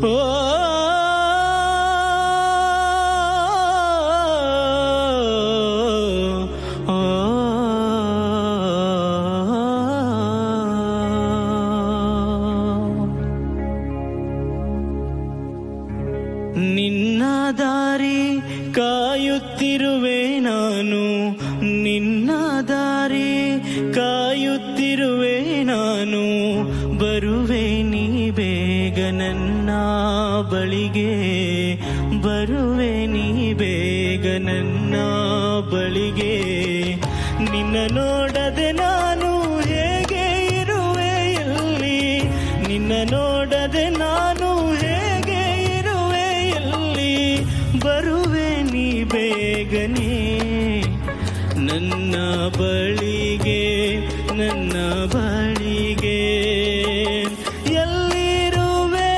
ಓ ನಿನ್ನ ದಾರಿ ಕಾಯುತ್ತಿರುವೆ ನಾನು, ನಿನ್ನ ದಾರಿ ಕಾಯುತ್ತಿರುವೆ ನಾನು, ಬರುವೆ ನೀ ಬೇಗ ನನ್ನ ಬಳಿಗೆ, ಬರುವೆ ನೀ ಬೇಗ ನನ್ನ ಬಳಿಗೆ. ನಿನ್ನ ನೋಡದೆ ನಾನು ಹೇಗೆ ಇರುವೆ ಎಲ್ಲಿ, ನಿನ್ನ ನೋಡದೆ ನಾನು ಹೇಗೆ ಇರುವೆ ಎಲ್ಲಿ, ಬರುವೆ ನೀ ಬೇಗನೆ ನನ್ನ ಬಳಿಗೆ, ನನ್ನ ಬಳಿಗೆ. ಎಲ್ಲಿರುವೆ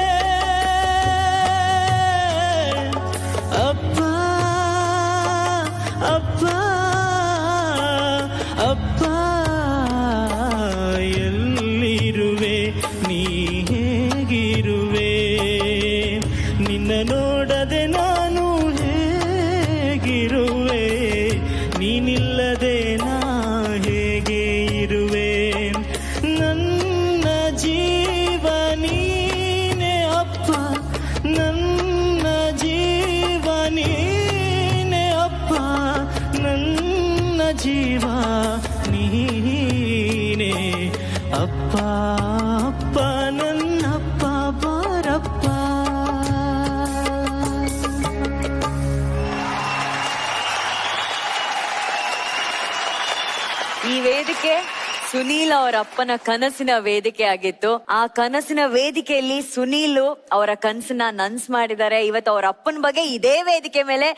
ಅಪ್ಪ ಅಪ್ಪ ಅಪ್ಪ, ಎಲ್ಲಿರುವೆ ನೀ ಹೇಗಿರುವೆ, ನಿನ್ನ ನೋಡದೆ ನಾನು ಹೇಗಿರುವೆ, ನೀನಿಲ್ಲದೆ ನಾ ಹೇಗೆ ಇರುವೆ. ನನ್ನ ಜೀವ ನೀನೆ ಅಪ್ಪ, ನನ್ನ ಜೀವ ನೀನೆ ಅಪ್ಪ, ನನ್ನ ಜೀವ ನೀನೆ ಅಪ್ಪ. ಅಪ್ಪ ನನ್ನಪ್ಪ ಬಾರಪ್ಪ. ಈ ವೇದಿಕೆ ಸುನೀಲ್ ಅವರ ಅಪ್ಪನ ಕನಸಿನ ವೇದಿಕೆ ಆಗಿತ್ತು. ಆ ಕನಸಿನ ವೇದಿಕೆಯಲ್ಲಿ ಸುನೀಲ್ ಅವರ ಕನಸನ್ನ ನನ್ಸ್ ಮಾಡಿದ್ದಾರೆ. ಇವತ್ತು ಅವರ ಅಪ್ಪನ ಬಗ್ಗೆ ಇದೇ ವೇದಿಕೆ ಮೇಲೆ